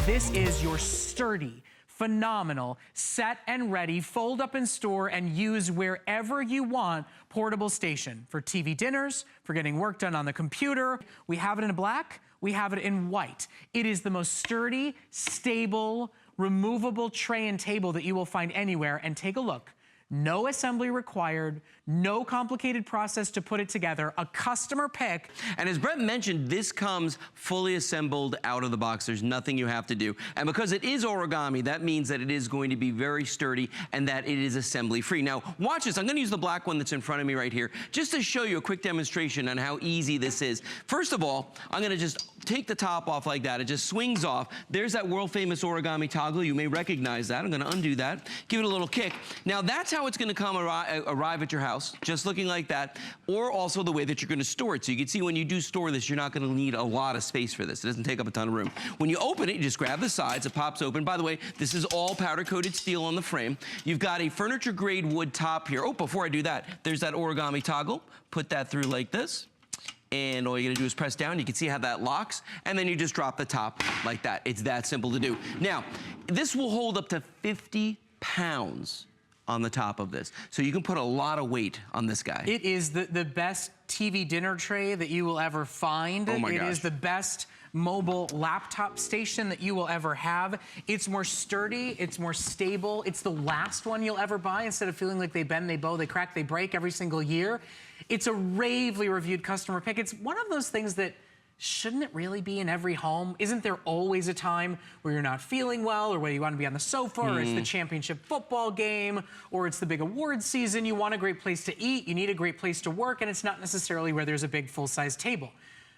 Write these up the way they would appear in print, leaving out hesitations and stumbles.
This is your sturdy, phenomenal, set and ready, fold up in store and use wherever you want portable station for TV dinners, for getting work done on the computer. We have it in black, we have it in white. It is the most sturdy, stable, removable tray and table that you will find anywhere. And take a look. No assembly required, no complicated process to put it together, a customer pick. And as Brett mentioned, this comes fully assembled out of the box. There's nothing you have to do. And because it is origami, that means that it is going to be very sturdy and that it is assembly free. Now, watch this. I'm gonna use the black one that's in front of me right here, just to show you a quick demonstration on how easy this is. First of all, I'm gonna just take the top off like that. It just swings off. There's that world famous origami toggle. You may recognize that. I'm gonna undo that, give it a little kick. Now that's how it's gonna come arrive at your house, just looking like that, or also the way that you're gonna store it. So you can see when you do store this, you're not gonna need a lot of space for this. It doesn't take up a ton of room. When you open it, you just grab the sides, it pops open. By the way, this is all powder coated steel on the frame. You've got a furniture grade wood top here. Oh, before I do that, there's that origami toggle. Put that through like this. And all you're gonna do is press down. You can see how that locks, and then you just drop the top like that. It's that simple to do. Now, this will hold up to 50 pounds on the top of this. So you can put a lot of weight on this guy. It is the best TV dinner tray that you will ever find. Oh my gosh. It is the best mobile laptop station that you will ever have. It's more sturdy, it's more stable. It's the last one you'll ever buy instead of feeling like they bend, they bow, they crack, they break every single year. It's a ravely reviewed customer pick. It's one of those things that shouldn't it really be in every home? Isn't there always a time where you're not feeling well, or where you want to be on the sofa, or it's the championship football game, or it's the big award season, you want a great place to eat, you need a great place to work, and it's not necessarily where there's a big full-size table.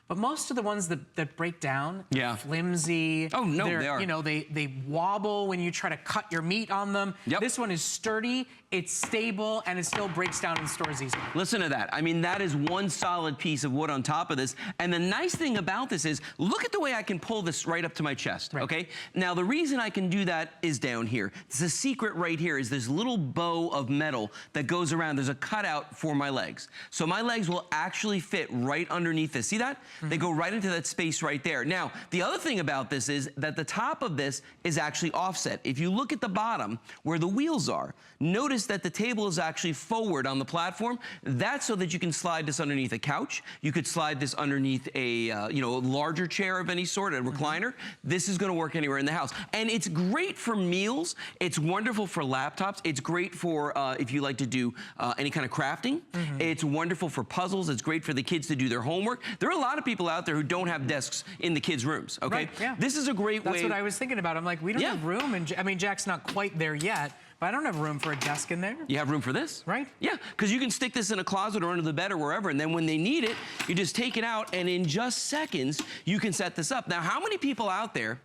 But most of the ones that break down, flimsy. Oh no, they are. You know, they wobble when you try to cut your meat on them. Yep. This one is sturdy, it's stable, and it still breaks down and stores easily. Listen to that. I mean, that is one solid piece of wood on top of this. And the nice thing about this is, look at the way I can pull this right up to my chest, okay? Now, the reason I can do that is down here. The secret right here is this little bow of metal that goes around. There's a cutout for my legs. So my legs will actually fit right underneath this. See that? They go right into that space right there. Now, the other thing about this is that the top of this is actually offset. If you look at the bottom where the wheels are, notice that the table is actually forward on the platform. That's so that you can slide this underneath a couch. You could slide this underneath a you know, a larger chair of any sort, a recliner. This is gonna work anywhere in the house. And it's great for meals. It's wonderful for laptops. It's great for if you like to do any kind of crafting. It's wonderful for puzzles. It's great for the kids to do their homework. There are a lot of people out there who don't have desks in the kids' rooms, okay? Right, yeah. This is a great way. That's what I was thinking about. I'm like, we don't have room, and I mean, Jack's not quite there yet, but I don't have room for a desk in there. You have room for this? Right. Yeah, because you can stick this in a closet or under the bed or wherever, and then when they need it, you just take it out, and in just seconds, you can set this up. Now, how many people out there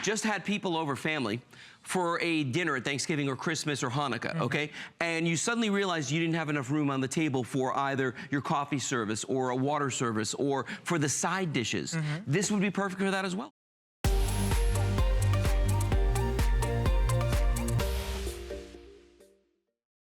just had people over, family, for a dinner at Thanksgiving or Christmas or Hanukkah, okay? And you suddenly realized you didn't have enough room on the table for either your coffee service or a water service or for the side dishes. This would be perfect for that as well.